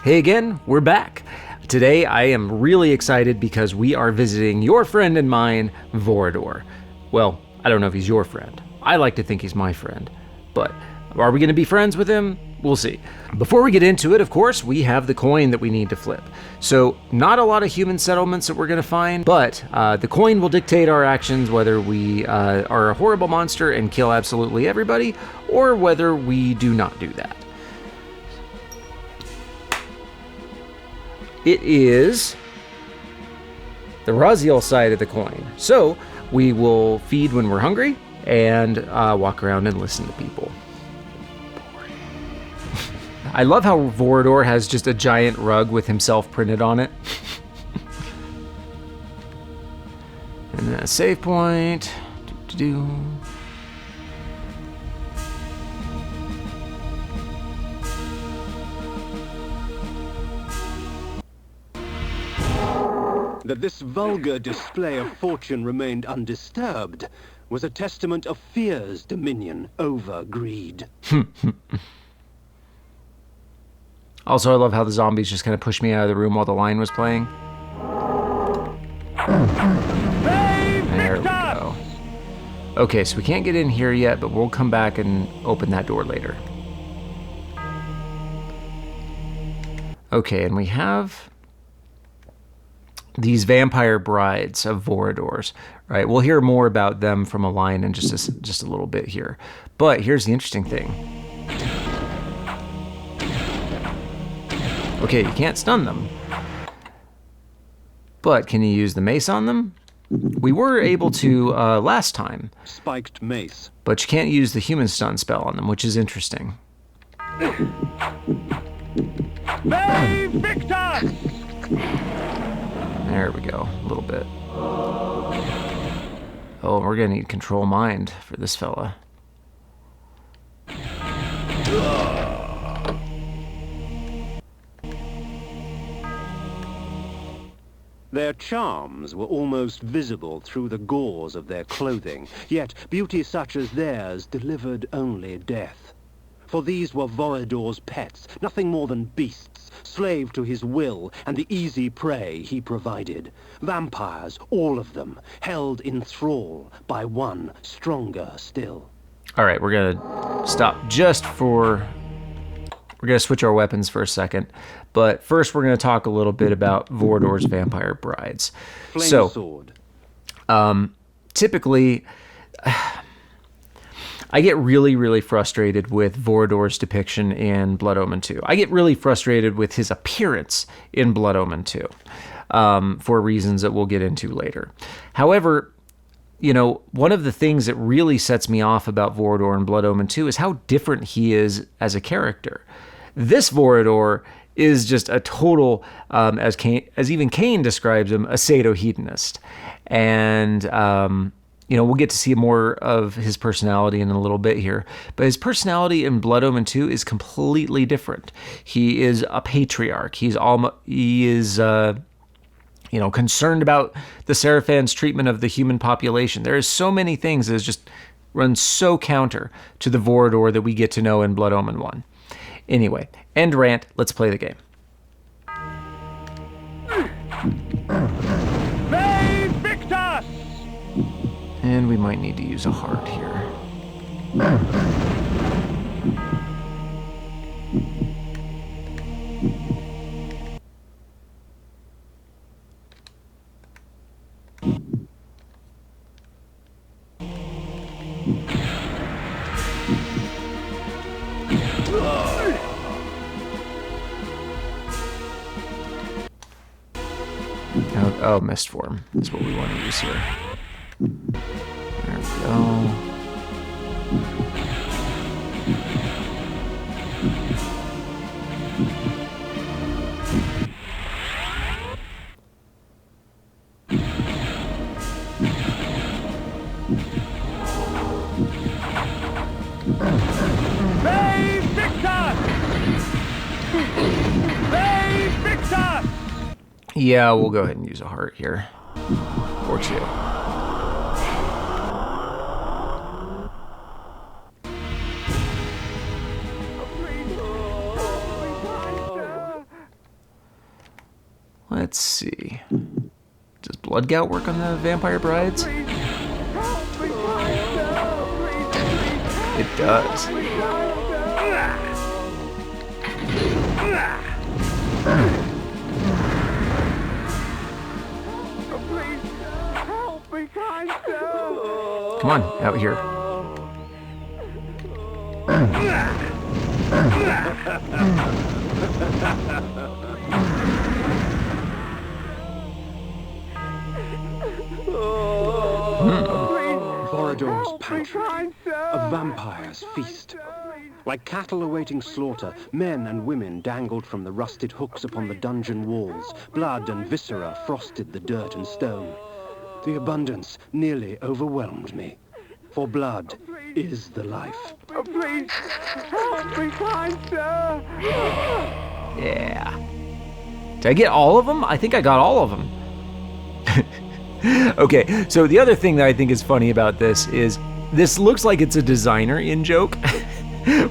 Hey again, we're back. Today I am really excited because we are visiting your friend and mine, Vorador. Well, I don't know if he's your friend. I like to think he's my friend. But are we going to be friends with him? We'll see. Before we get into it, of course, we have the coin that we need to flip. So not a lot of human settlements that we're going to find, but the coin will dictate our actions, whether we are a horrible monster and kill absolutely everybody, or whether we do not do that. It is the Raziel side of the coin. So we will feed when we're hungry and walk around and listen to people. I love how Vorador has just a giant rug with himself printed on it. And then a save point. That this vulgar display of fortune remained undisturbed was a testament of fear's dominion over greed. Also, I love how the zombies just kind of pushed me out of the room while the line was playing. There we go. Okay, so we can't get in here yet, but we'll come back and open that door later. Okay, and we have these vampire brides of Voradors, right? We'll hear more about them from a line in just a little bit here. But here's the interesting thing. Okay, you can't stun them. But can you use the mace on them? We were able to last time. Spiked mace. But you can't use the human stun spell on them, which is interesting. Victor! There we go, a little bit. Oh, we're gonna need control mind for this fella. Their charms were almost visible through the gauze of their clothing, yet beauty such as theirs delivered only death. For these were Vorador's pets, nothing more than beasts, slave to his will and the easy prey he provided. Vampires, all of them, held in thrall by one stronger still. All right, we're gonna stop just for... We're gonna switch our weapons for a second. But first, we're gonna talk a little bit about Vorador's vampire brides. Flame sword. Typically... I get really, really frustrated with Vorador's depiction in Blood Omen 2. I get really frustrated with his appearance in Blood Omen 2 for reasons that we'll get into later. However, you know, one of the things that really sets me off about Vorador in Blood Omen 2 is how different he is as a character. This Vorador is just a total, as even Kain describes him, a sadohedonist. And... you know, we'll get to see more of his personality in a little bit here. But his personality in Blood Omen 2 is completely different. He is a patriarch. He is concerned about the Seraphans' treatment of the human population. There is so many things that just run so counter to the Vorador that we get to know in Blood Omen 1. Anyway, end rant. Let's play the game. And we might need to use a heart here. Oh, mist form is what we want to use here. There we go. Yeah, we'll go ahead and use a heart here. Or two. Let's see. Does blood gout work on the vampire brides? It does. Come on, out here. Vorador's pantry, a vampire's feast. Like cattle awaiting slaughter, men and women dangled from the rusted hooks upon the dungeon walls. Blood and viscera frosted the dirt and stone. The abundance nearly overwhelmed me. For blood is the life. Please, help me, kind sir! Yeah. Did I get all of them? I think I got all of them. Okay, so the other thing that I think is funny about this is this looks like it's a designer in-joke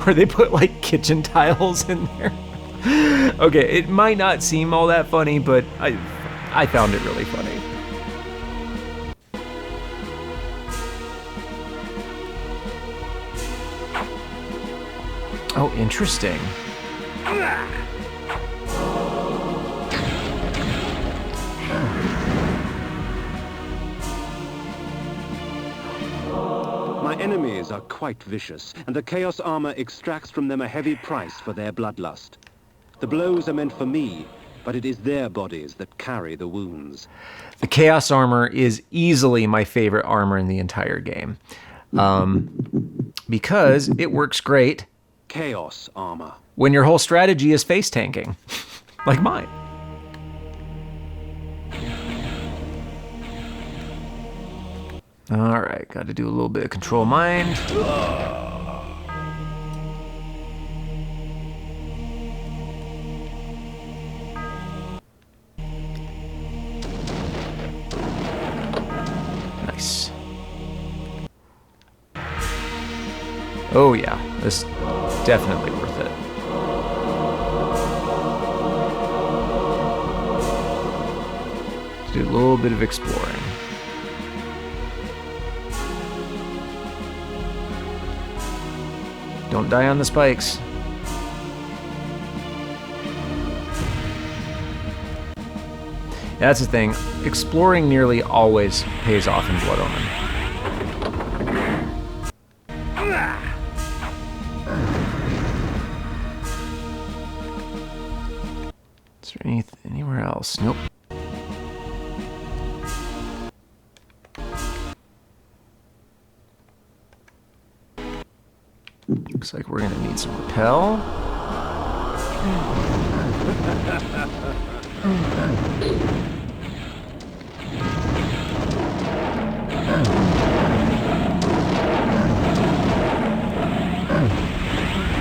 where they put like kitchen tiles in there. Okay, it might not seem all that funny, but I found it really funny. Oh, interesting. My enemies are quite vicious, and the Chaos Armor extracts from them a heavy price for their bloodlust. The blows are meant for me, but it is their bodies that carry the wounds. The Chaos Armor is easily my favorite armor in the entire game. Because it works great Chaos Armor. when your whole strategy is face tanking, like mine. All right, got to do a little bit of control mind. Nice. Oh yeah, this definitely worth it. Do a little bit of exploring. Don't die on the spikes. That's the thing. Exploring nearly always pays off in Blood Omen. Is there anywhere else? Nope. Looks like we're gonna need some repel.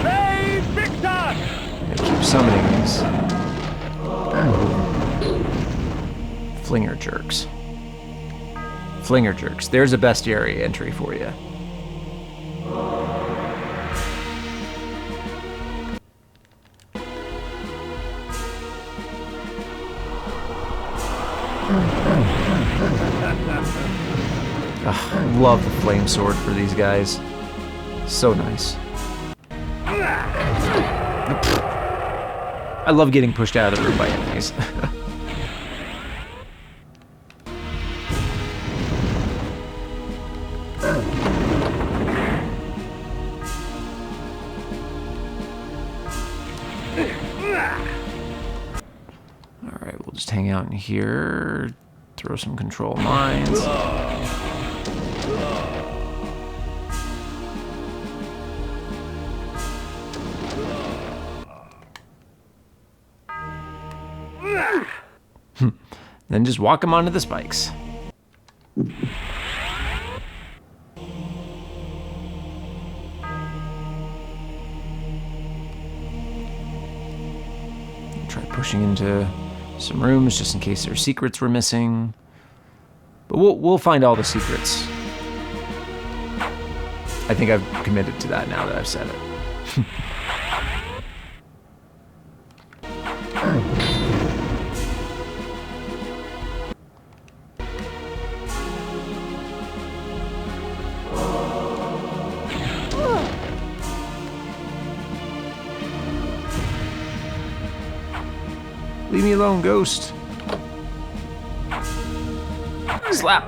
Hey, Victor! Keep summoning these flinger jerks. Flinger jerks. There's a bestiary entry for you. I love the flame sword for these guys. So nice. I love getting pushed out of the room by enemies. Alright, we'll just hang out in here, throw some control mines. Then just walk them onto the spikes. Try pushing into some rooms just in case their secrets were missing. But we'll find all the secrets. I think I've committed to that now that I've said it. Leave me alone, ghost. Slap.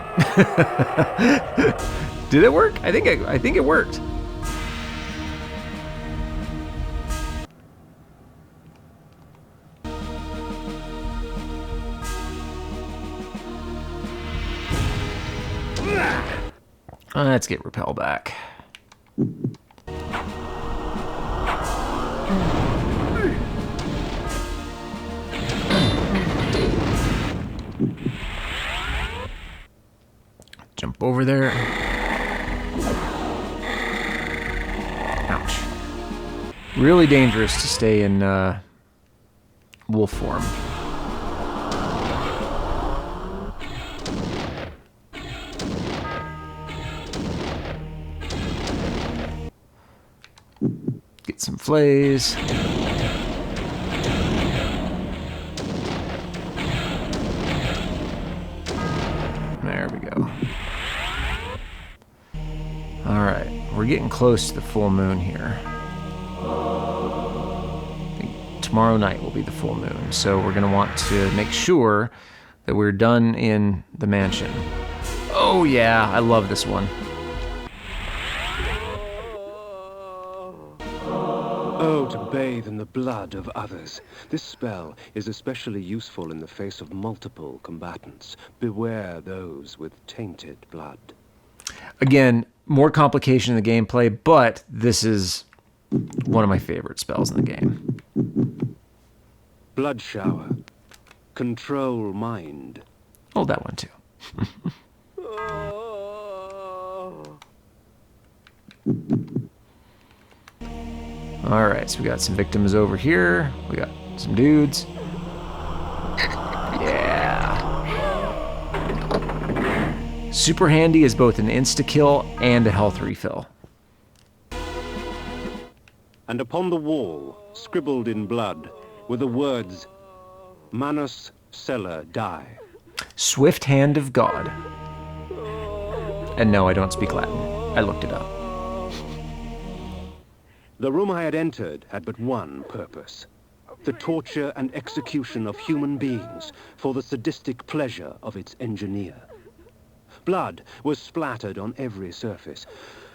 Did it work? I think it worked. Let's get repel back. Jump over there. Ouch. Really dangerous to stay in wolf form. Get some flays. There we go. Alright, we're getting close to the full moon here. I think tomorrow night will be the full moon, so we're going to want to make sure that we're done in the mansion. Oh yeah, I love this one. Oh, to bathe in the blood of others. This spell is especially useful in the face of multiple combatants. Beware those with tainted blood. Again, more complication in the gameplay, but this is one of my favorite spells in the game. Blood shower. Control mind. Oh, that one too. Alright, so we got some victims over here. We got some dudes. Yeah. Super handy as both an insta-kill and a health refill. And upon the wall, scribbled in blood, were the words, Manus Celer die. Swift hand of God. And no, I don't speak Latin. I looked it up. The room I had entered had but one purpose. The torture and execution of human beings for the sadistic pleasure of its engineer. Blood was splattered on every surface.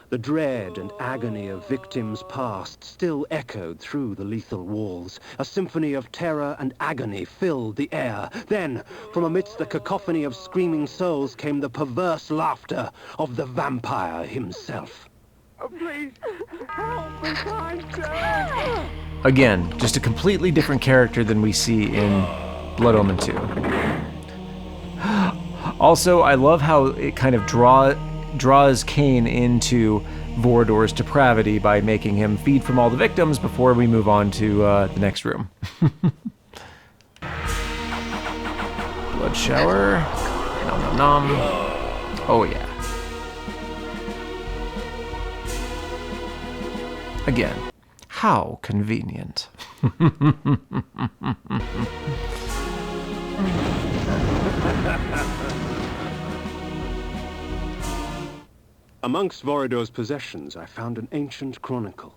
The dread and agony of victims past still echoed through the lethal walls. A symphony of terror and agony filled the air. Then, from amidst the cacophony of screaming souls came the perverse laughter of the vampire himself. Oh, please, help me, kind sir! Again, just a completely different character than we see in Blood Omen 2. Also, I love how it kind of draws Kain into Vorador's depravity by making him feed from all the victims before we move on to the next room. Blood shower. Nom nom nom. Oh yeah. Again, how convenient. Amongst Vorador's possessions, I found an ancient chronicle.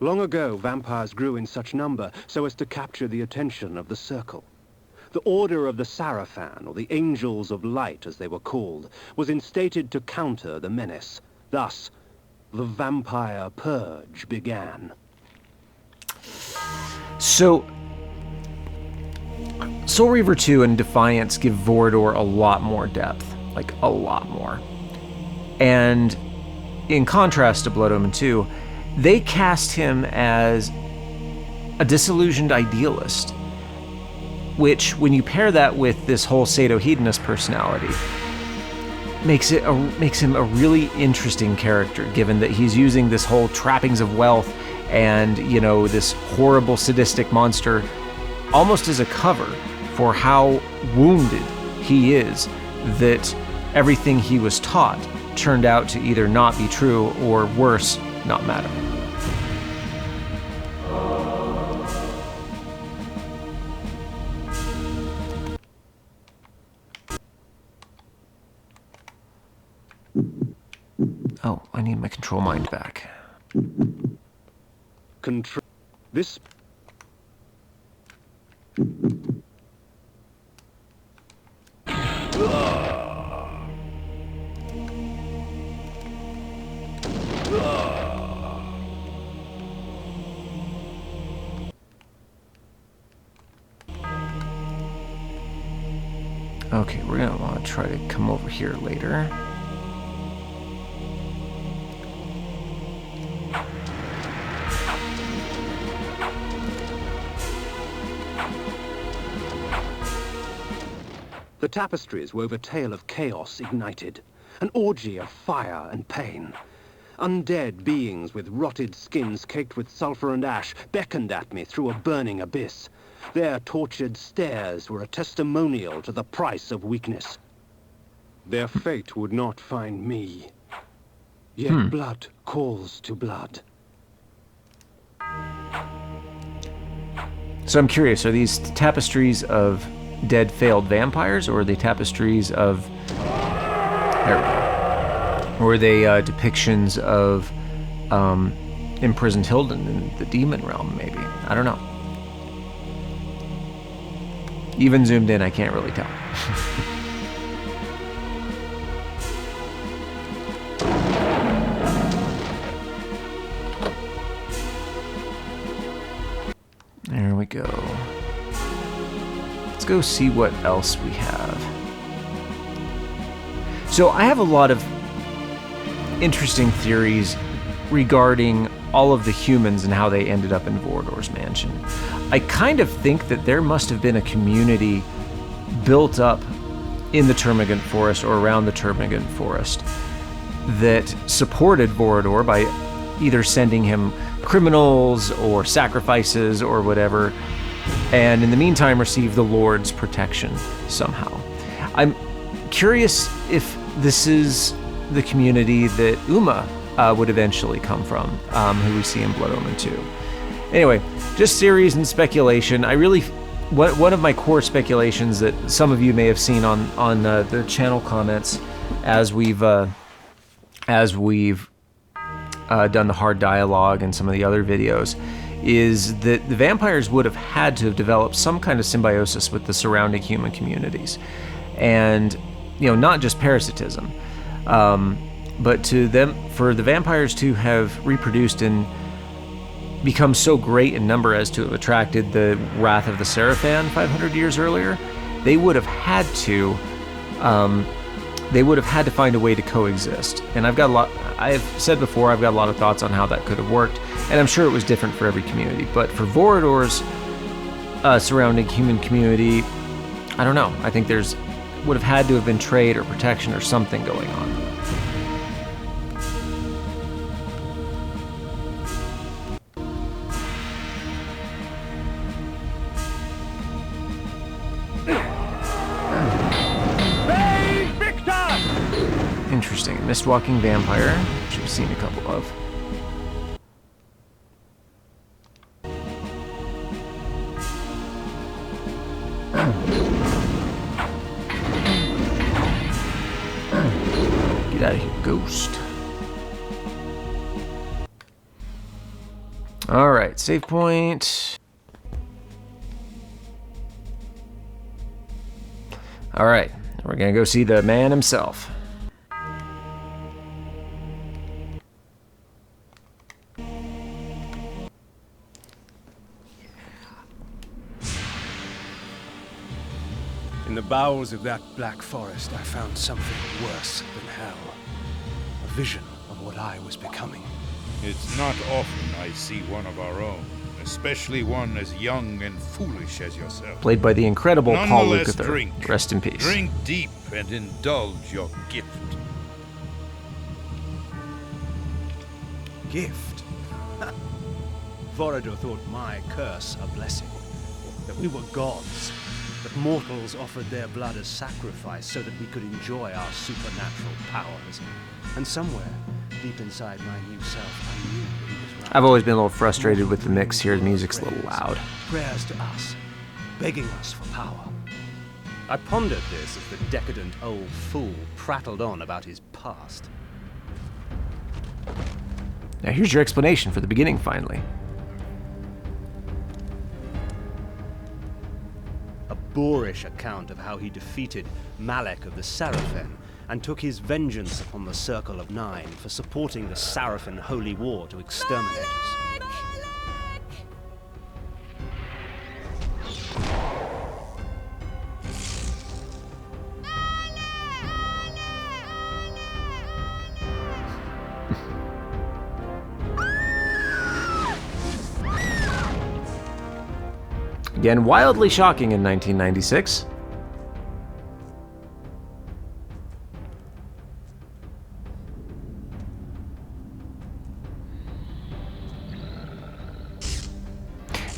Long ago, vampires grew in such number so as to capture the attention of the Circle. The Order of the Sarafan, or the Angels of Light as they were called, was instated to counter the menace. Thus, the vampire purge began. So, Soul Reaver 2 and Defiance give Vorador a lot more depth. Like, a lot more. And in contrast to Blood Omen 2, they cast him as a disillusioned idealist, which, when you pair that with this whole sadohedonist personality, makes him a really interesting character, given that he's using this whole trappings of wealth and, you know, this horrible sadistic monster almost as a cover for how wounded he is that everything he was taught turned out to either not be true or, worse, not matter. Oh, I need my control mind back. Control. This Okay, we're gonna want to try to come over here later. The tapestries wove a tale of chaos ignited, an orgy of fire and pain. Undead beings with rotted skins caked with sulfur and ash beckoned at me through a burning abyss. Their tortured stares were a testimonial to the price of weakness. Their fate would not find me. Yet blood calls to blood. So I'm curious, are these tapestries of dead failed vampires, or are they tapestries of... There we go. Or are they depictions of imprisoned Hilden in the demon realm, maybe? I don't know. Even zoomed in, I can't really tell. There we go. Let's go see what else we have. So I have a lot of interesting theories regarding all of the humans and how they ended up in Vorador's mansion. I kind of think that there must have been a community built up in the Termagant Forest or around the Termagant Forest that supported Vorador by either sending him criminals or sacrifices or whatever, and in the meantime received the Lord's protection somehow. I'm curious if this is the community that Uma would eventually come from, who we see in Blood Omen 2. Anyway, just theories and speculation. One of my core speculations that some of you may have seen on the channel comments as we've done the hard dialogue and some of the other videos, is that the vampires would have had to have developed some kind of symbiosis with the surrounding human communities, and not just parasitism, but for the vampires to have reproduced and become so great in number as to have attracted the wrath of the Seraphan 500 years earlier, they would have had to find a way to coexist. And I've said before, I've got a lot of thoughts on how that could have worked, and I'm sure it was different for every community. But for Vorador's surrounding human community, I don't know. I think would have had to have been trade or protection or something going on. Interesting. Mistwalking vampire, which we've seen a couple of. Get out of here, ghost. Alright, save point. Alright, we're gonna go see the man himself. In the bowels of that black forest, I found something worse than hell. A vision of what I was becoming. It's not often I see one of our own, especially one as young and foolish as yourself. Played by the incredible Paul Nonetheless, Lukather. drink. Rest in peace. Drink deep and indulge your gift. Gift? Vorador thought my curse a blessing. That we were gods. That mortals offered their blood as sacrifice so that we could enjoy our supernatural powers. And somewhere, deep inside my new self, I knew he was right. I've always been a little frustrated with the mix here. The music's a little loud. Prayers to us, begging us for power. I pondered this as the decadent old fool prattled on about his past. Now here's your explanation for the beginning, finally. A boorish account of how he defeated Malek of the Sarafan and took his vengeance upon the Circle of Nine for supporting the Sarafan holy war to exterminate us. Again, wildly shocking in 1996.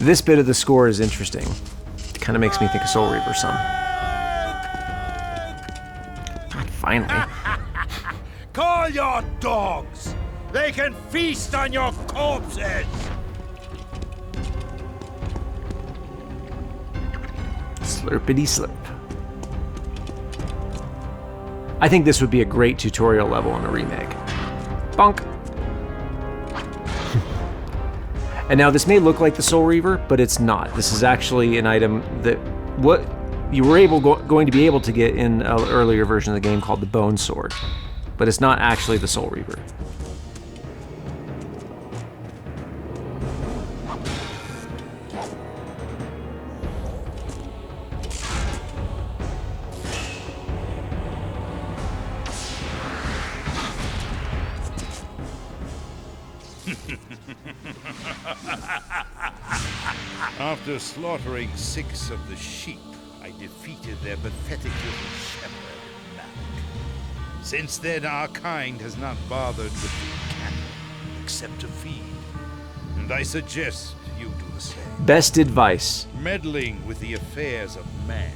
This bit of the score is interesting. It kind of makes me think of Soul Reaver some. God, finally. Call your dogs! They can feast on your corpses! Slurpity slip. I think this would be a great tutorial level in a remake. Bonk. And now this may look like the Soul Reaver, but it's not. This is actually an item that what you were going to be able to get in an earlier version of the game called the Bone Sword, but it's not actually the Soul Reaver. After slaughtering 6 of the sheep, I defeated their pathetic little shepherd, Malak. Since then, our kind has not bothered with the cattle, except to feed. And I suggest you do the same. Best advice. Meddling with the affairs of man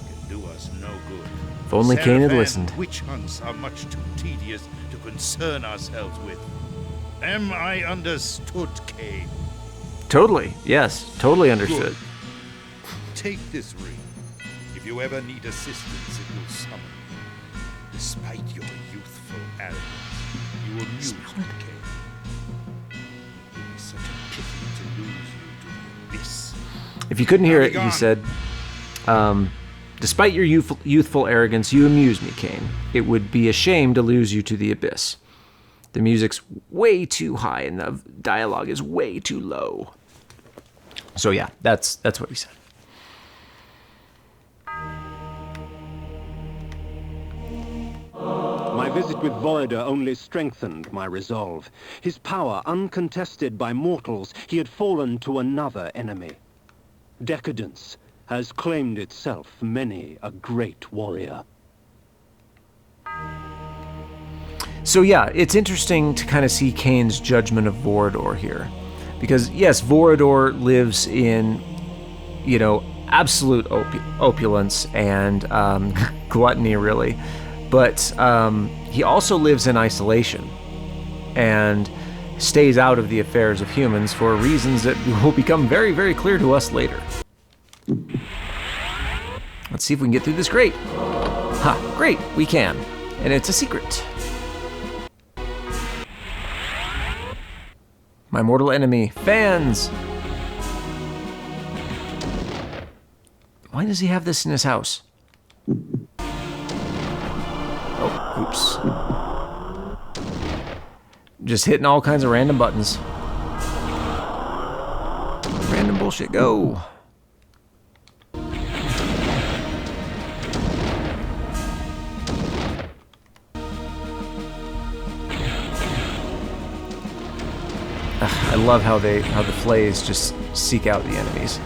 can do us no good. If only Kain had Seraphim listened. Witch hunts are much too tedious to concern ourselves with. Am I understood, Kain? Totally. Yes. Totally understood. Good. Take this ring. If you ever need assistance, it will summon you. Despite your youthful arrogance, you amuse me, Kain. It would be such a pity to lose you to the abyss. If you couldn't hear it, he said, despite your youthful arrogance, you amuse me, Kain. It would be a shame to lose you to the abyss. The music's way too high and the dialogue is way too low. So yeah, that's what he said. My visit with Vorador only strengthened my resolve. His power uncontested by mortals, he had fallen to another enemy. Decadence has claimed itself many a great warrior. So yeah, it's interesting to kind of see Kain's judgment of Vorador here. Because yes, Vorador lives in, absolute opulence and gluttony, really. But he also lives in isolation and stays out of the affairs of humans for reasons that will become very, very clear to us later. Let's see if we can get through this grate. Ha, great, we can. And it's a secret. My mortal enemy, fans! Why does he have this in his house? Oh, oops. Just hitting all kinds of random buttons. Random bullshit, go! I love how the flays just seek out the enemies.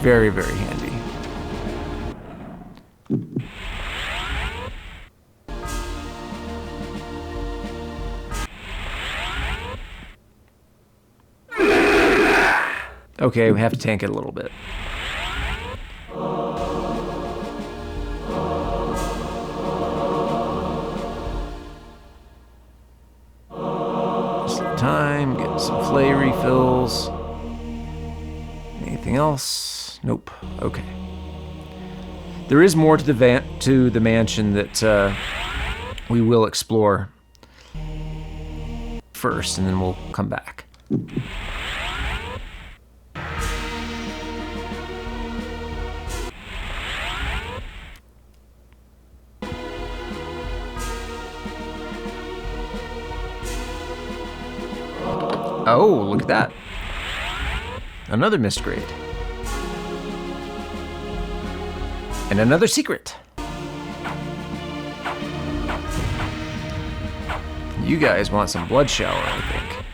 Very, very handy. Okay, we have to tank it a little bit. Time, get some flay refills. Anything else? Nope. Okay. There is more to the mansion that we will explore first, and then we'll come back. Oh, look at that. Another mist grade. And another secret. You guys want some blood shower, I think.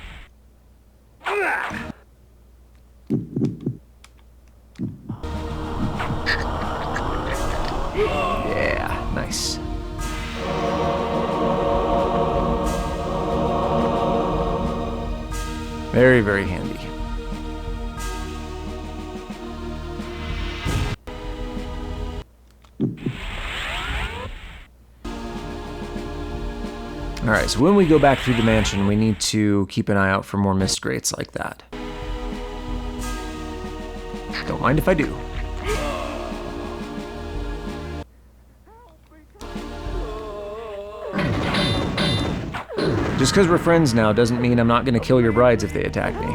Yeah, nice. Very, very handy. Alright, so when we go back through the mansion, we need to keep an eye out for more mist grates like that. Don't mind if I do. Just because we're friends now doesn't mean I'm not going to kill your brides if they attack me.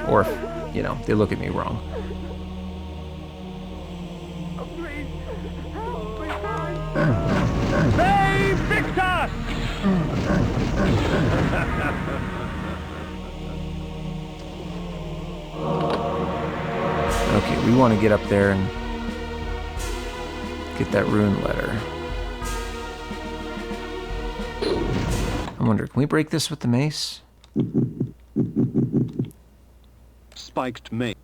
Or if, you know, they look at me wrong. Save Victor! Okay, we want to get up there and get that rune letter. I wonder, can we break this with the mace? Spiked mace.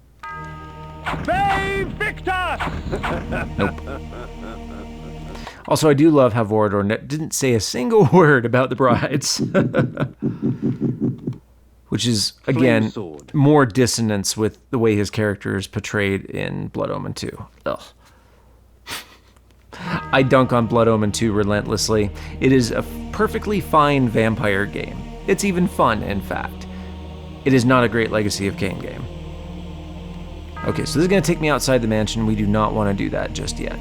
Save Victor! Nope. Also, I do love how Vorador didn't say a single word about the brides. Which is, again, more dissonance with the way his character is portrayed in Blood Omen 2. Ugh. I dunk on Blood Omen 2 relentlessly. It is a perfectly fine vampire game. It's even fun, in fact. It is not a great Legacy of Kain game. Okay, so this is going to take me outside the mansion. We do not want to do that just yet.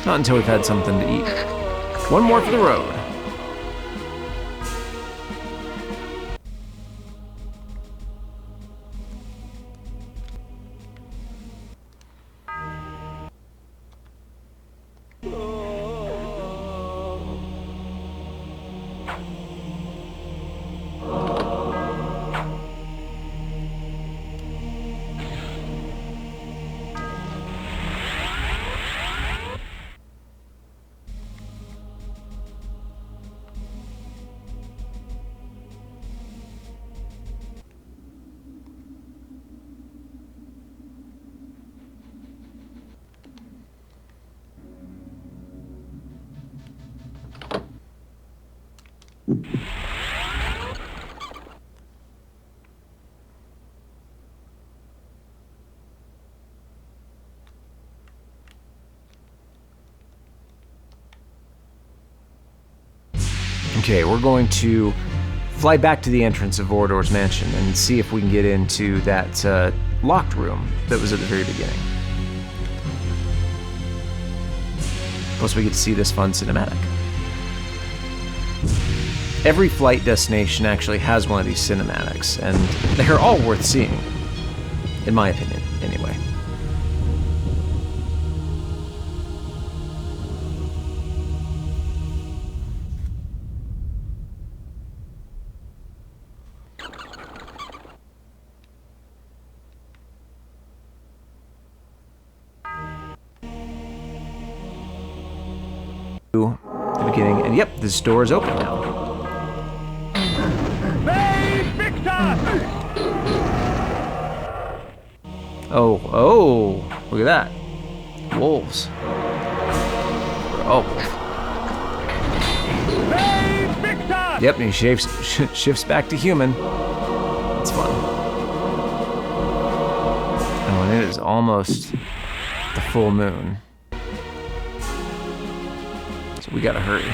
Not until we've had something to eat. One more for the road. Okay, we're going to fly back to the entrance of Vorador's mansion and see if we can get into that locked room that was at the very beginning. Plus, we get to see this fun cinematic. Every flight destination actually has one of these cinematics, and they're all worth seeing, in my opinion, anyway. The beginning, and yep, this door is open now. Save Victor! Oh, look at that. Wolves. Oh. Save Victor! Yep, and he shifts back to human. It's fun. Oh, and it is almost the full moon. So we gotta hurry.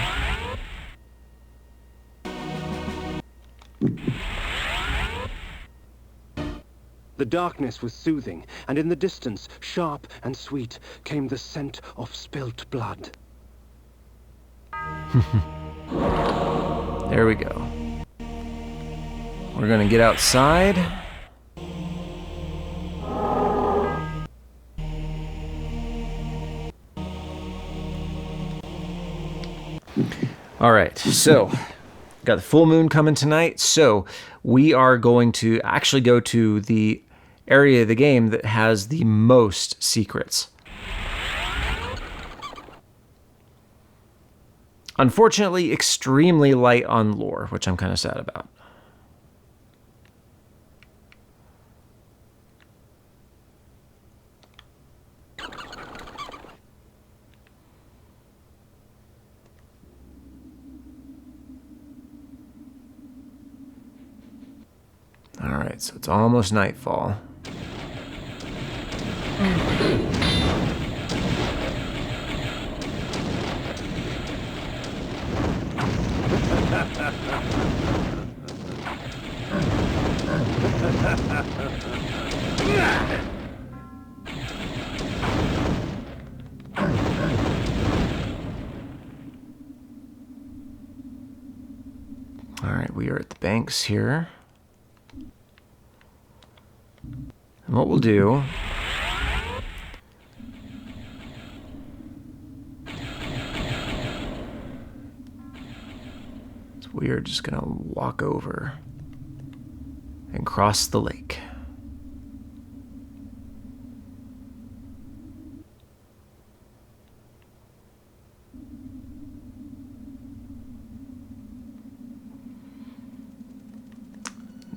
The darkness was soothing, and in the distance, sharp and sweet, came the scent of spilt blood. There we go. We're gonna get outside. All right, so got the full moon coming tonight, so we are going to actually go to the area of the game that has the most secrets. Unfortunately, extremely light on lore, which I'm kind of sad about. so it's almost nightfall. All right, we are at the banks here. And what we'll do is we are just going to walk over and cross the lake.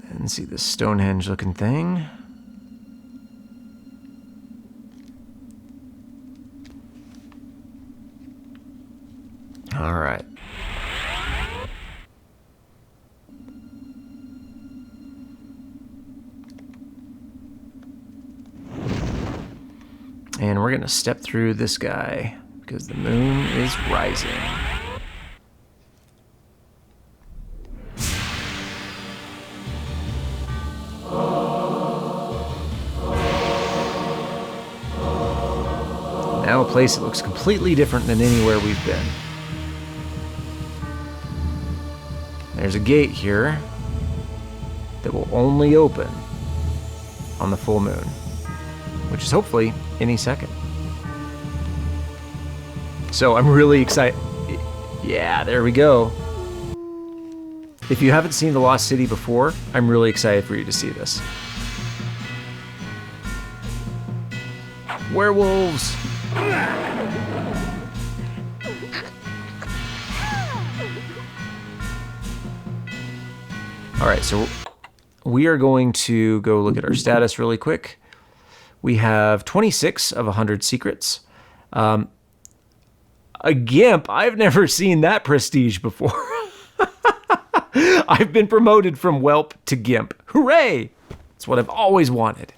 And see this Stonehenge looking thing. All right. And we're going to step through this guy because the moon is rising. Now a place that looks completely different than anywhere we've been. There's a gate here that will only open on the full moon, which is hopefully any second. So I'm really excited. Yeah, there we go. If you haven't seen The Lost City before, I'm really excited for you to see this. Werewolves! All right, so we are going to go look at our status really quick. We have 26 of 100 secrets. A gimp, I've never seen that prestige before. I've been promoted from whelp to gimp. Hooray! That's what I've always wanted.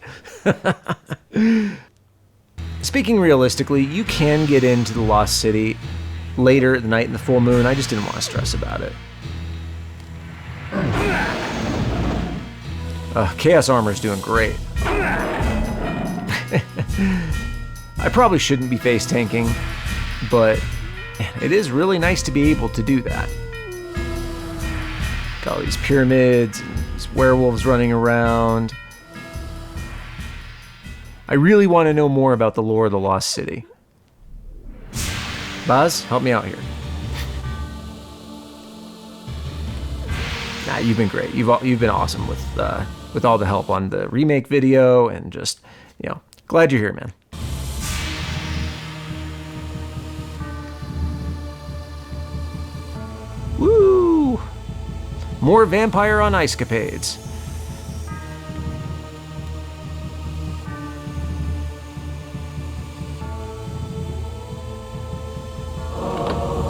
Speaking realistically, you can get into the Lost City later at the night in the full moon. I just didn't want to stress about it. Chaos Armor's doing great. I probably shouldn't be face tanking, but it is really nice to be able to do that. Got all these pyramids and these werewolves running around. I really want to know more about the lore of the Lost City. Baz, help me out here. Nah, you've been great. You've been awesome with all the help on the remake video, and just, you know, glad you're here, man. Woo! More vampire on ice capades.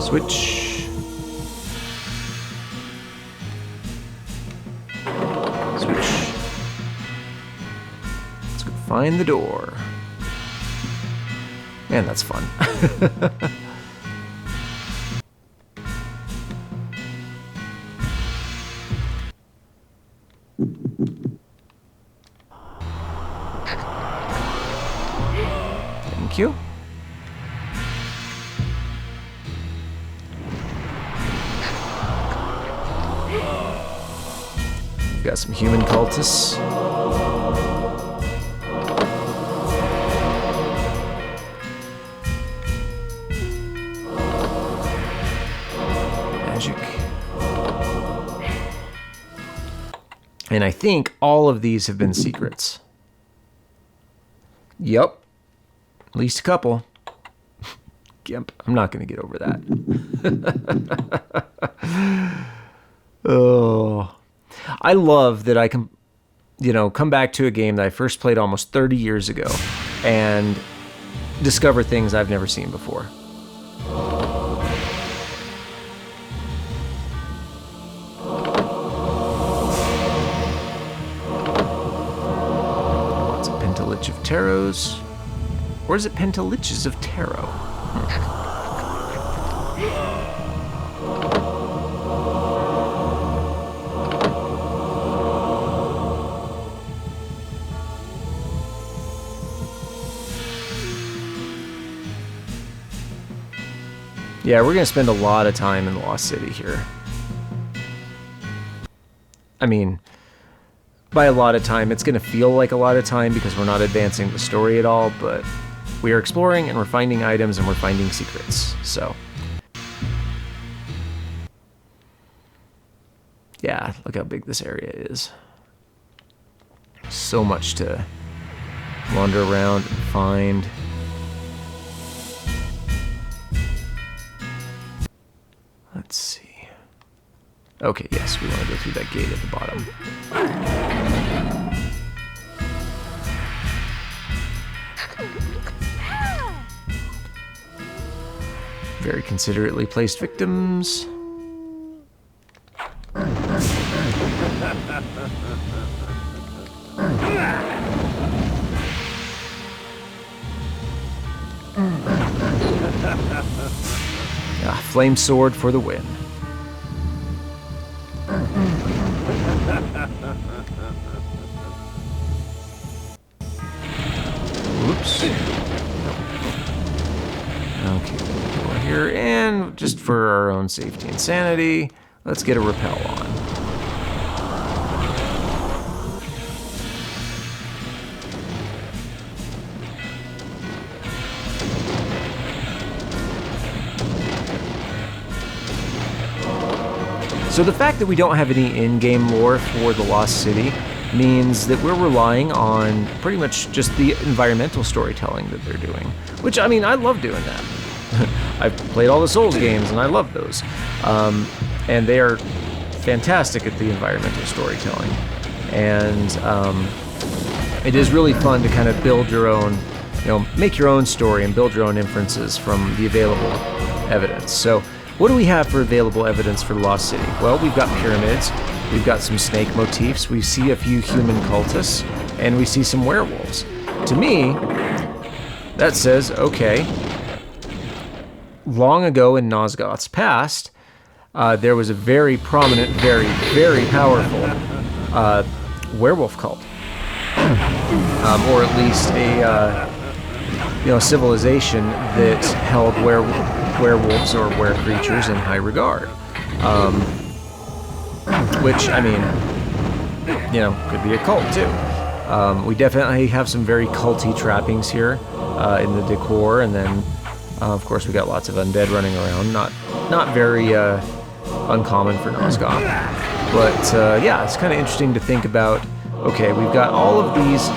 Switch. Switch. Let's go find the door. Man, that's fun. Thank you. Got some human cultists. Magic. And I think all of these have been secrets. Yep. At least a couple. Gimp. I'm not going to get over that. Oh. I love that I can, come back to a game that I first played almost 30 years ago and discover things I've never seen before. Taros? Or is it Pentaliches of Tarot? Yeah, we're going to spend a lot of time in the Lost City here. I mean, by a lot of time, it's going to feel like a lot of time because we're not advancing the story at all, but we are exploring and we're finding items and we're finding secrets, so. Yeah, look how big this area is. So much to wander around and find. Let's see. Okay, yes, we want to go through that gate at the bottom. Very considerately placed victims. Flame sword for the win. Whoops. Okay, we're here, and just for our own safety and sanity, let's get a rappel on. So the fact that we don't have any in-game lore for the Lost City means that we're relying on pretty much just the environmental storytelling that they're doing. Which, I mean, I love doing that. I've played all the Souls games, and I love those. And they are fantastic at the environmental storytelling. And it is really fun to kind of build your own, make your own story and build your own inferences from the available evidence. So, what do we have for available evidence for the Lost City? Well, we've got pyramids, we've got some snake motifs, we see a few human cultists, and we see some werewolves. To me, that says, okay, long ago in Nosgoth's past, there was a very prominent, very, very powerful werewolf cult. Or at least a civilization that held werewolves or were-creatures in high regard. Which, I mean, could be a cult too. We definitely have some very culty trappings here in the decor, and then, of course, we got lots of undead running around. Not very uncommon for Nosgoth. But, yeah, it's kind of interesting to think about, okay, we've got all of these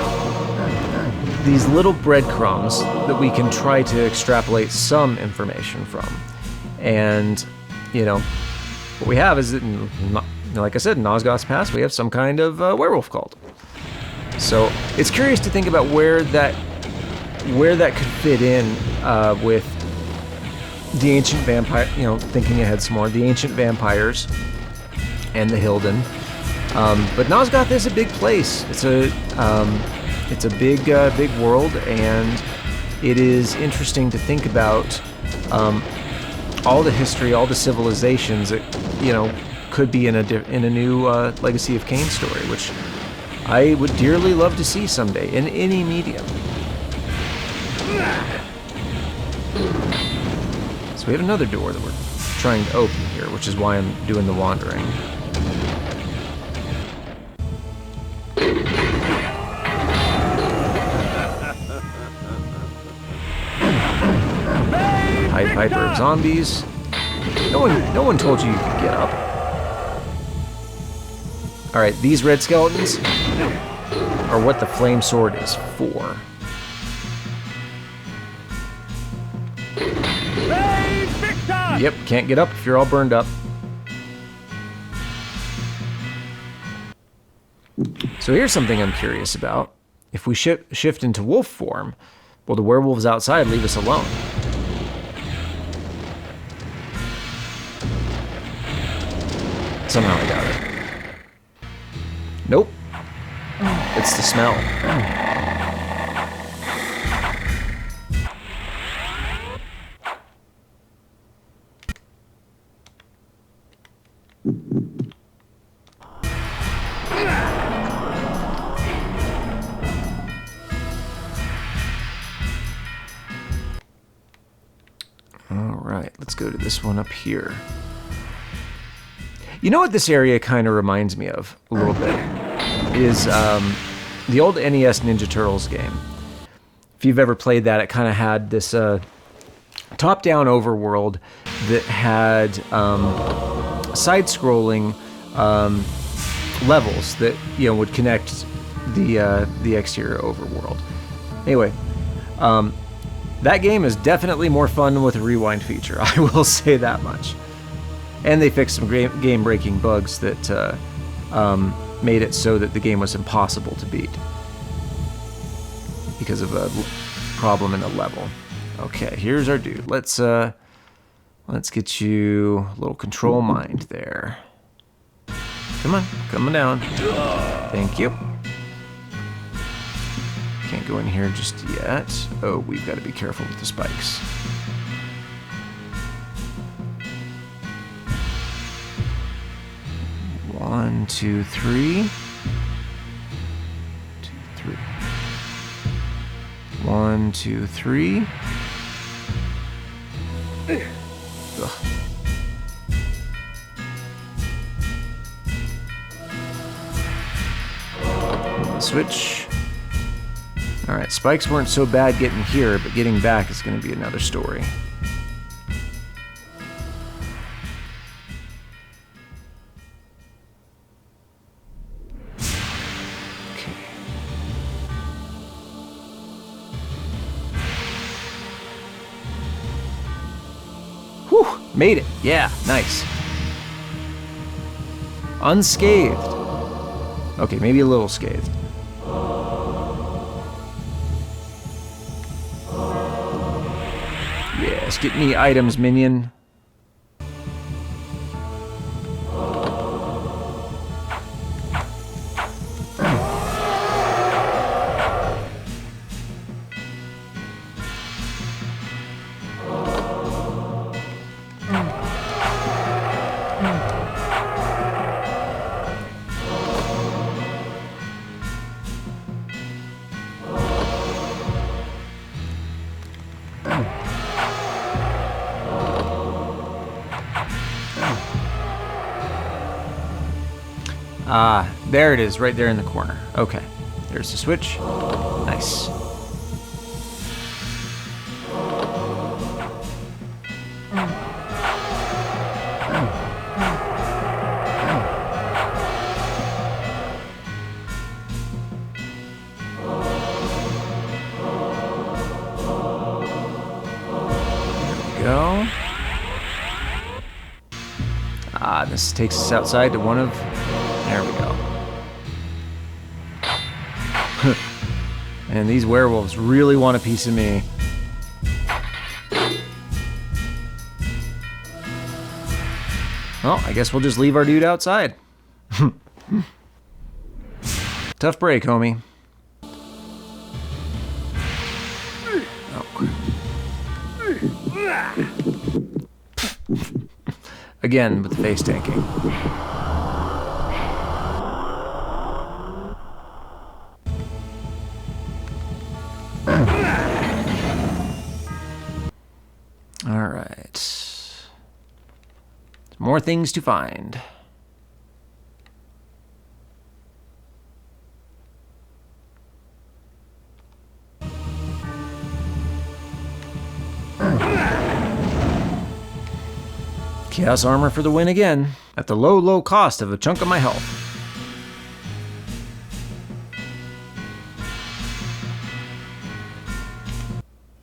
little breadcrumbs that we can try to extrapolate some information from. And, what we have is that, like I said, in Nosgoth's past, we have some kind of werewolf cult. So it's curious to think about where that could fit in with the ancient vampire, thinking ahead some more, the ancient vampires and the Hilden. But Nosgoth is a big place. It's a big world, and it is interesting to think about all the history, all the civilizations that could be in a new Legacy of Kain story, which I would dearly love to see someday in any medium. So we have another door that we're trying to open here, which is why I'm doing the wandering. Pied Piper of zombies. No one told you could get up. Alright, these red skeletons are what the flame sword is for. Yep, can't get up if you're all burned up. So here's something I'm curious about. If we shift into wolf form, will the werewolves outside leave us alone? Somehow I got it. Nope. It's the smell. go to this one up here. You know what this area kind of reminds me of a little bit? Is the old NES Ninja Turtles game. If you've ever played that, it kind of had this top-down overworld that had side-scrolling levels that would connect the exterior overworld. Anyway, that game is definitely more fun with a rewind feature. I will say that much. And they fixed some game-breaking bugs that made it so that the game was impossible to beat because of a problem in the level. Okay, here's our dude. Let's get you a little control mind there. Come on, coming down. Thank you. Can't go in here just yet. Oh, we've got to be careful with the spikes. One, two, three. 2, 3. 1, 2, 3. Ugh. Switch. Alright, spikes weren't so bad getting here, but getting back is going to be another story. Okay. Whew! Made it! Yeah, nice. Unscathed. Okay, maybe a little scathed. Yes, get me items, minion. Ah, there it is, right there in the corner. Okay, there's the switch. Nice. Go. Ah, this takes us outside to one of... There we go. And these werewolves really want a piece of me. Well, I guess we'll just leave our dude outside. Tough break, homie. Oh, again, with the face tanking. All right. More things to find. Chaos armor for the win again, at the low, low cost of a chunk of my health.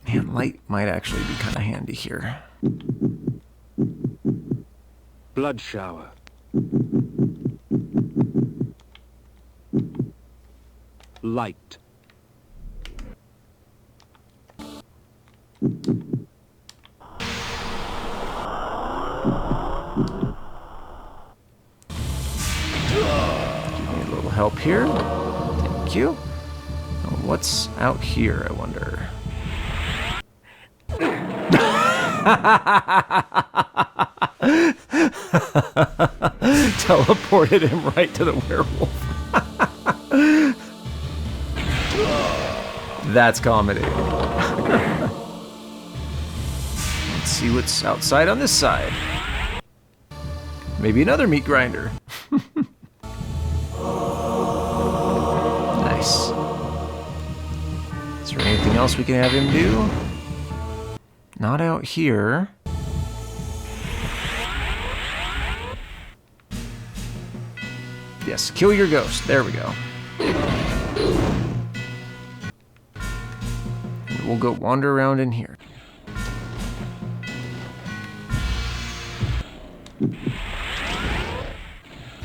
Man, light might actually be kind of handy here. Blood shower. Light. Give me a little help here. Thank you. What's out here, I wonder? Teleported him right to the werewolf. That's comedy. Let's see what's outside on this side. Maybe another meat grinder. Nice. Is there anything else we can have him do? Not out here. Yes, kill your ghost. There we go. And we'll go wander around in here.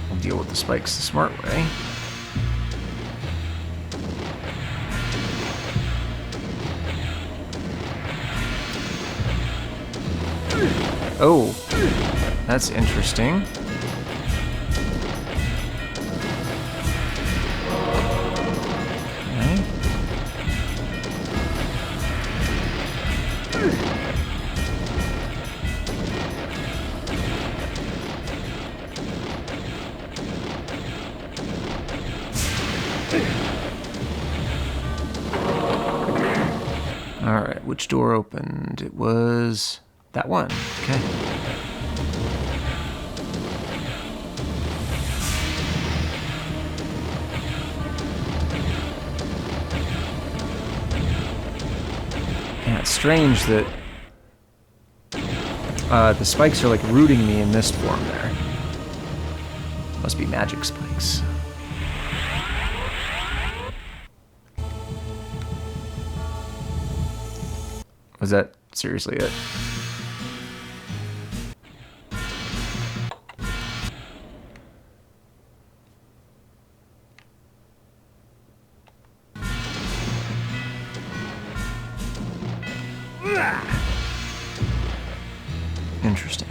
We'll deal with the spikes the smart way. Oh, that's interesting. Okay. All right, which door opened? It was that one. Okay. Yeah, it's strange that the spikes are like rooting me in this form there. Must be magic spikes. Was that seriously it? Interesting.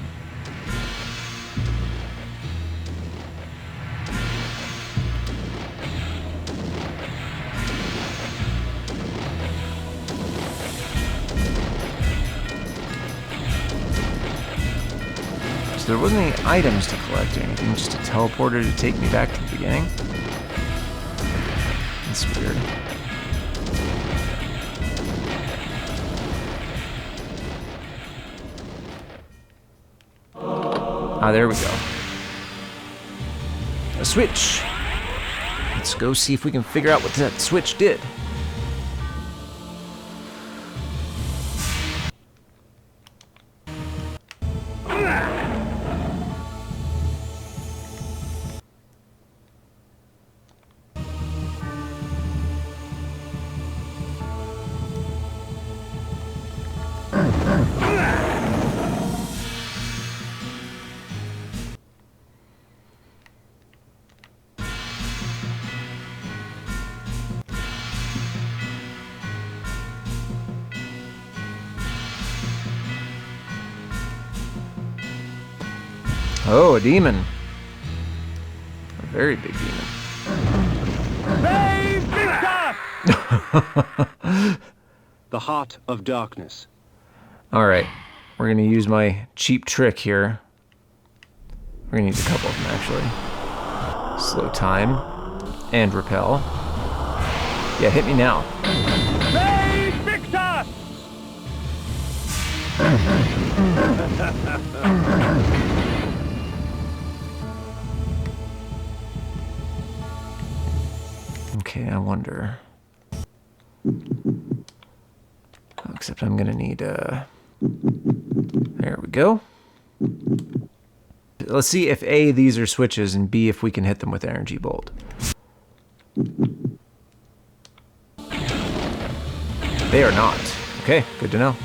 So there wasn't any items to collect or anything, just a teleporter to take me back to the beginning. That's weird. Ah, there we go. A switch. Let's go see if we can figure out what that switch did. Oh, a demon. A very big demon. Save Victor! The Heart of Darkness. All right, we're gonna use my cheap trick here. We're gonna use a couple of them actually. Slow time and repel. Yeah, hit me now. Save Victor! Okay, I wonder. Except I'm gonna need there we go. Let's see if A, these are switches, and B, if we can hit them with energy bolt. They are not. Okay, good to know.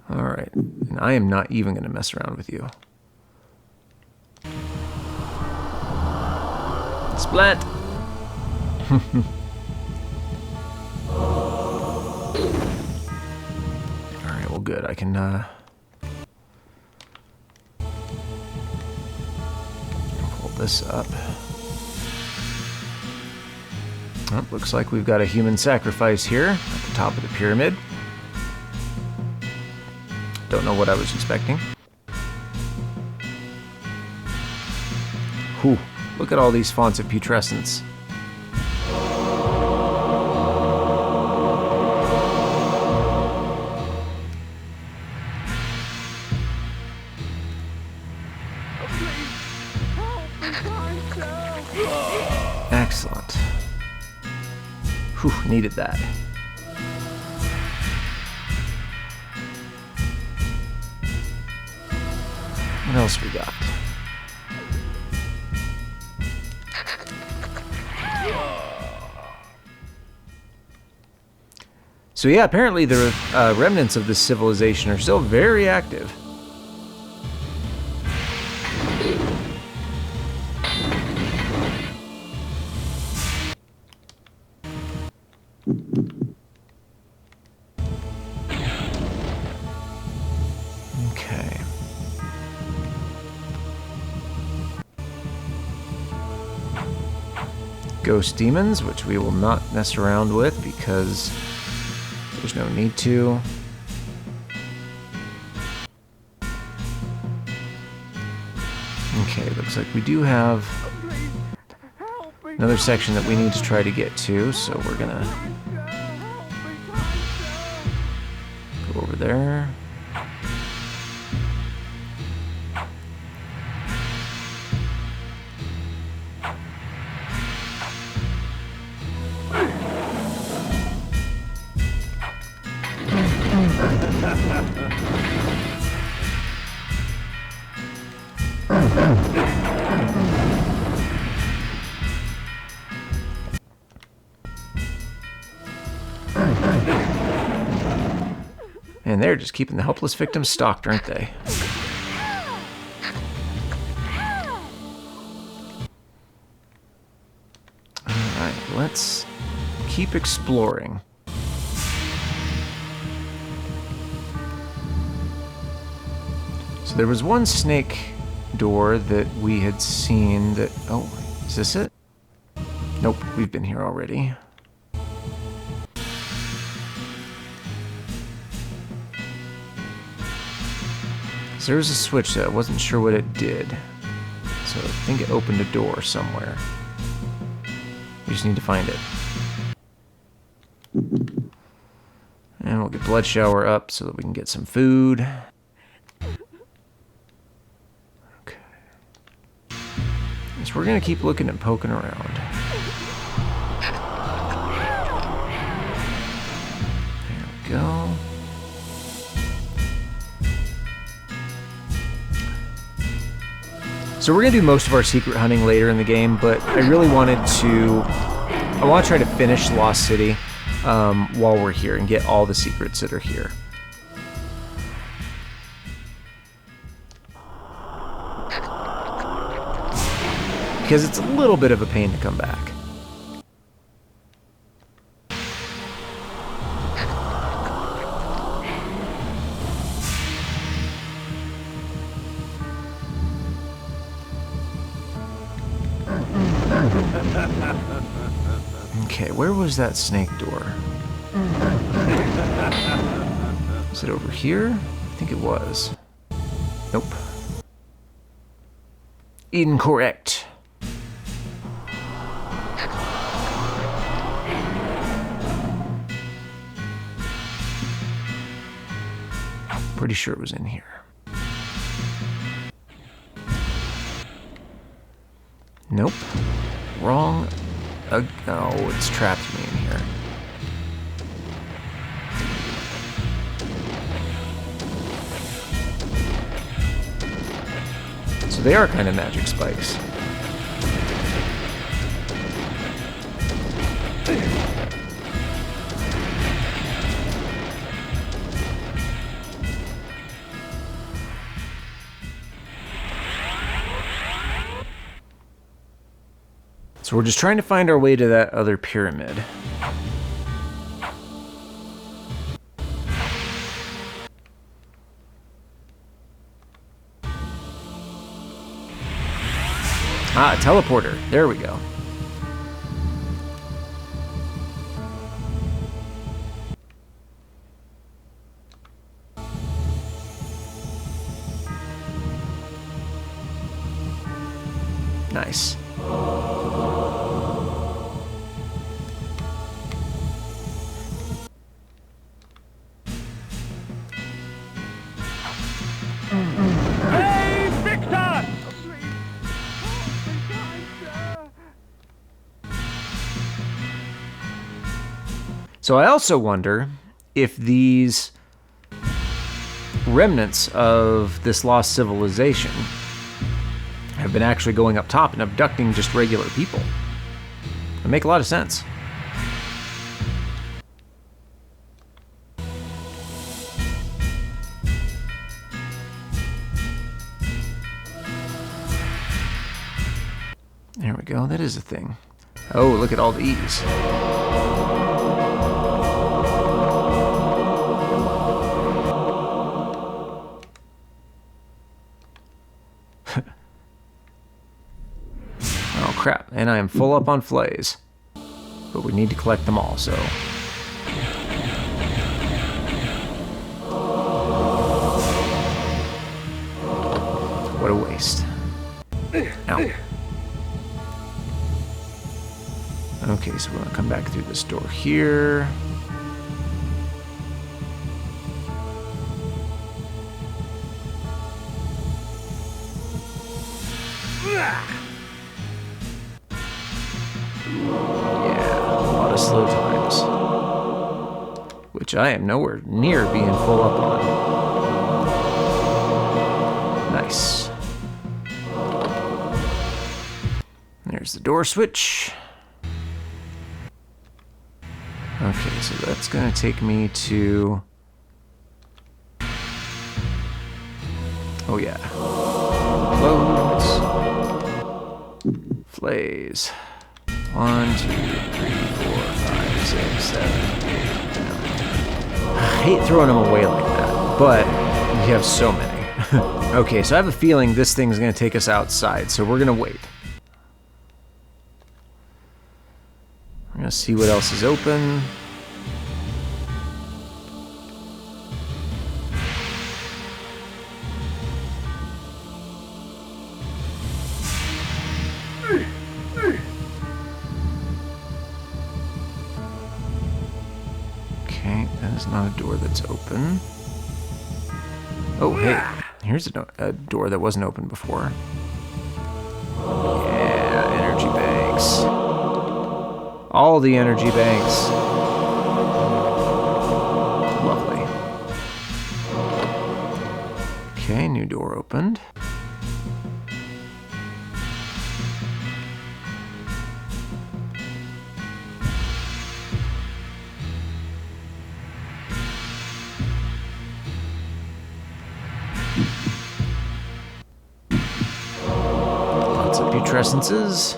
Alright, and I am not even gonna mess around with you. Splat! Alright, well good. I can pull this up. Oh, looks like we've got a human sacrifice here at the top of the pyramid. Don't know what I was expecting. Whew. Look at all these fonts of putrescence. Excellent. Whew, needed that. What else we got? So yeah, apparently the remnants of this civilization are still very active. Okay. Ghost demons, which we will not mess around with because there's no need to. Okay, looks like we do have another section that we need to try to get to, so we're gonna go over there. And they're just keeping the helpless victims stocked, aren't they? Alright, let's keep exploring. So there was one snake door that we had seen that... Oh, is this it? Nope, we've been here already. So there was a switch that I wasn't sure what it did. So I think it opened a door somewhere. We just need to find it. And we'll get Blood Shower up so that we can get some food. Okay. So we're going to keep looking and poking around. There we go. So we're going to do most of our secret hunting later in the game, but I really wanted to... I want to try to finish Lost City while we're here and get all the secrets that are here. Because it's a little bit of a pain to come back. Okay, where was that snake door? Is it over here? I think it was. Nope. Incorrect. Pretty sure it was in here. Nope. Wrong. Oh, it's trapped me in here. So they are kind of magic spikes. So we're just trying to find our way to that other pyramid. Ah, a teleporter. There we go. Nice. Hey, Victor! So I also wonder if these remnants of this lost civilization have been actually going up top and abducting just regular people. It make a lot of sense. There we go, that is a thing. Oh, look at all these. Oh crap, and I am full up on flays. But we need to collect them all, so... What a waste. Ow. Okay, so we're gonna come back through this door here. Slow times, which I am nowhere near being full up on. Nice. There's the door switch. Okay, so that's gonna take me to... Oh yeah. Loads. Flays. 1, 2, 3, 4, 5, 6, 7, 8, 9. I hate throwing them away like that, but we have so many. Okay, so I have a feeling this thing's gonna take us outside, so we're gonna wait. We're gonna see what else is open. Not a door that's open. Oh, hey, here's a door that wasn't open before. Yeah, energy banks. All the energy banks. Lovely. Okay, new door opened. Putrescences.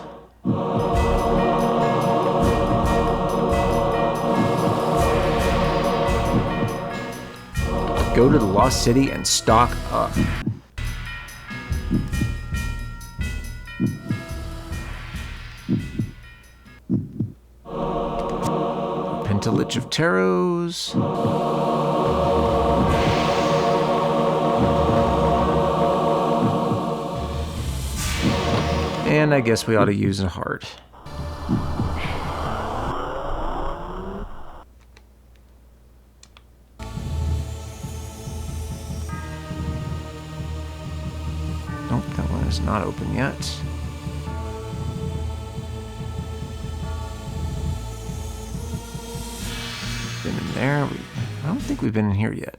Go to the Lost City and stock up. Pentalich of Tarots. And I guess we ought to use a heart. Nope, that one is not open yet. Been in there. I don't think we've been in here yet.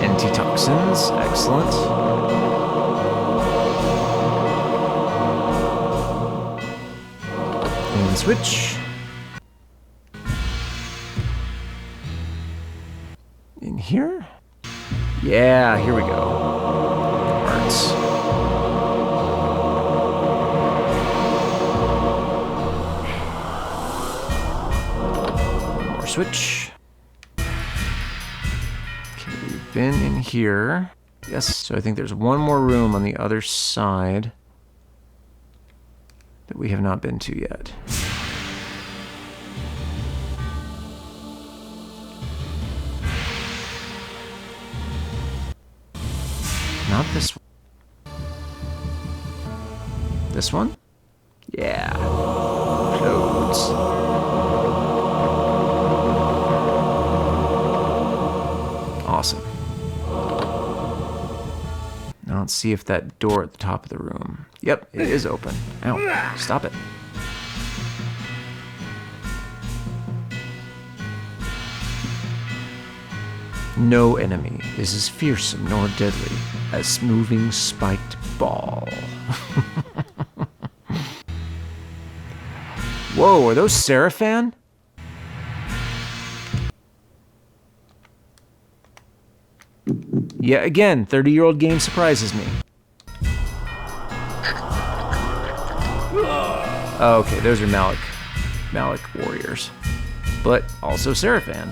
Antitoxins, excellent. Switch. In here? Yeah, here we go. Parts. One more switch. Okay, we've been in here. Yes, so I think there's one more room on the other side that we have not been to yet. Not this one. This one? Yeah. Clothes. Awesome. Now let's see if that door at the top of the room. Yep, it is open. Ow, stop it. No enemy is as fearsome nor deadly as moving spiked ball. Whoa, are those Seraphan? Yeah, again, 30-year-old game surprises me. Oh, okay, those are Malik warriors. But also Seraphan.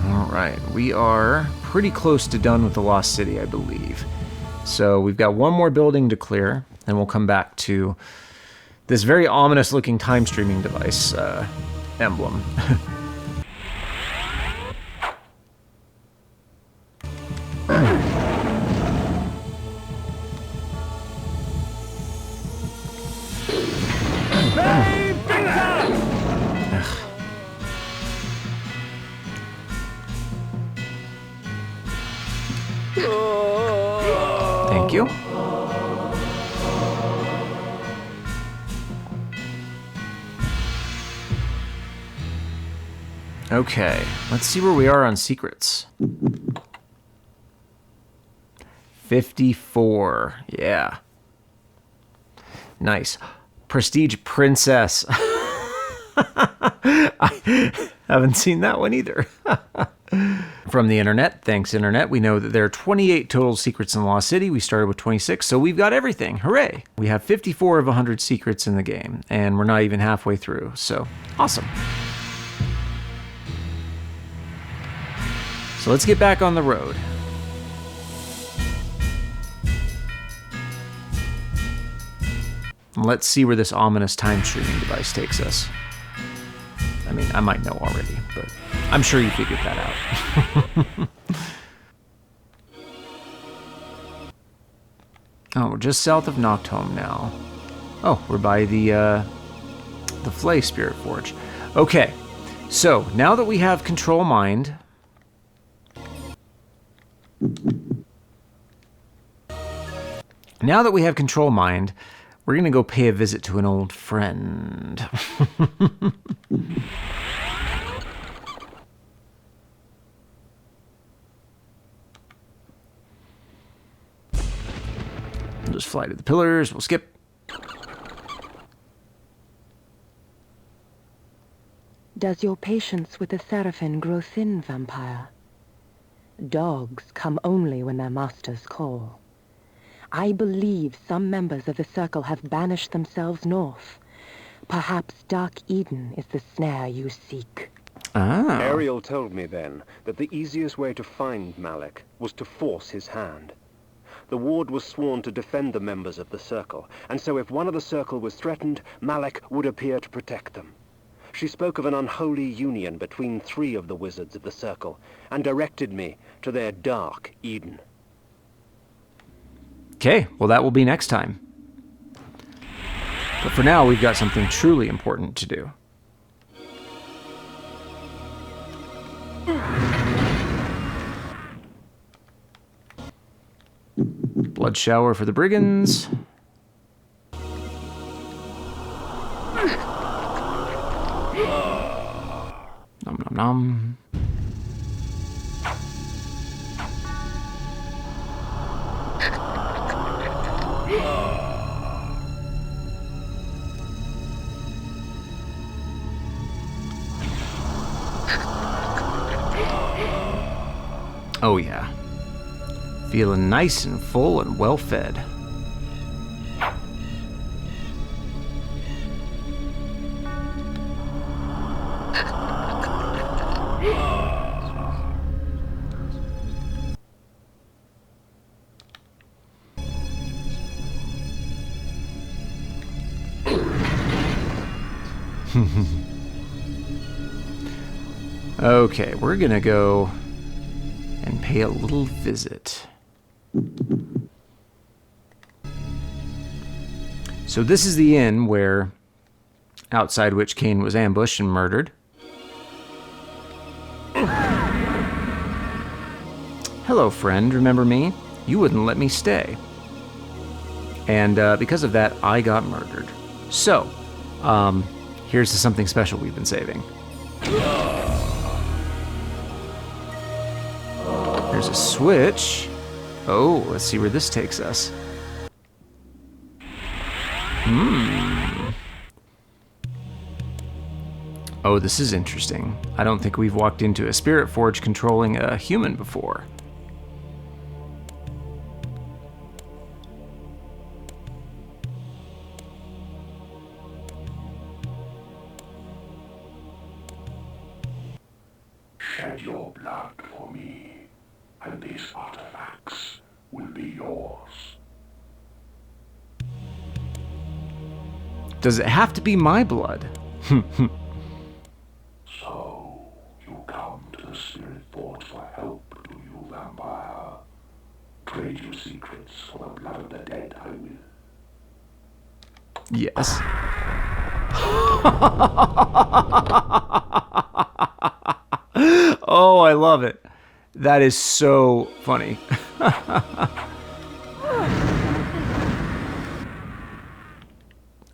Alright, we are pretty close to done with the Lost City, I believe. So we've got one more building to clear, and we'll come back to this very ominous looking time streaming device emblem. Thank you. Okay, let's see where we are on secrets. 54, yeah. Nice. Prestige Princess. I haven't seen that one either. From the internet, thanks internet, we know that there are 28 total secrets in Lost City. We started with 26, so we've got everything. Hooray! We have 54 of 100 secrets in the game, and we're not even halfway through, so awesome. So let's get back on the road. Let's see where this ominous time streaming device takes us. I mean, I might know already, but I'm sure you figured that out. Oh, we're just south of Noctome now. Oh, we're by the Flay Spirit Forge. Okay, so now that we have Control Mind... Now that we have Control Mind, we're going to go pay a visit to an old friend. We'll just fly to the pillars. We'll skip. Does your patience with the Seraphin grow thin, vampire? Dogs come only when their masters call. I believe some members of the Circle have banished themselves north. Perhaps Dark Eden is the snare you seek. Ah. Ariel told me then that the easiest way to find Malik was to force his hand. The ward was sworn to defend the members of the Circle, and so if one of the Circle was threatened, Malik would appear to protect them. She spoke of an unholy union between 3 of the wizards of the Circle, and directed me to their Dark Eden. Okay, well that will be next time. But for now, we've got something truly important to do. Blood shower for the brigands. Nom nom nom. Oh yeah. Feeling nice and full and well fed. Okay, we're gonna go and pay a little visit. So this is the inn where, outside which Kain was ambushed and murdered. Hello, friend. Remember me? You wouldn't let me stay. And because of that, I got murdered. So, here's to something special we've been saving. There's a switch. Oh, let's see where this takes us. Oh, this is interesting. I don't think we've walked into a spirit forge controlling a human before. Shed your blood for me, and these artifacts will be yours. Does it have to be my blood? So, you come to the Spirit Forge for help, do you, vampire? Trade your secrets for the blood of the dead, I will. Yes. Oh, I love it. That is so funny.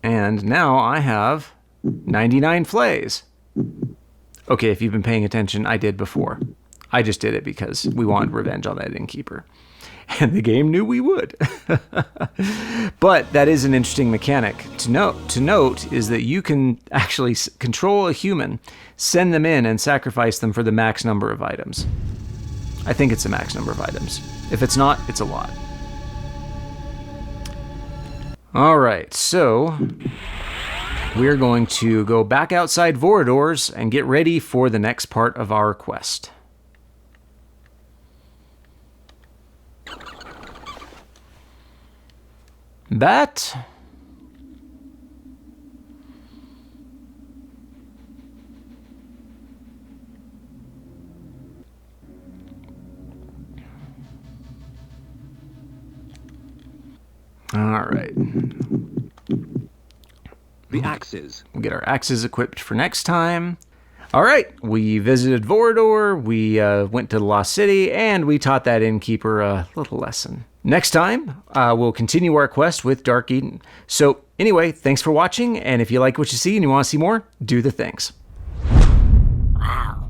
And now I have 99 flays. Okay, if you've been paying attention, I did before. I just did it because we wanted revenge on that innkeeper. And the game knew we would. But that is an interesting mechanic to note is that you can actually control a human, send them in, and sacrifice them for the max number of items. I think it's a max number of items. If it's not, it's a lot. All right, so we're going to go back outside Vorador's and get ready for the next part of our quest. Bat. All right. The axes. We'll get our axes equipped for next time. All right, we visited Vorador, we went to the Lost City, and we taught that innkeeper a little lesson. Next time, we'll continue our quest with Dark Eden. So anyway, thanks for watching, and if you like what you see and you want to see more, do the things. Wow.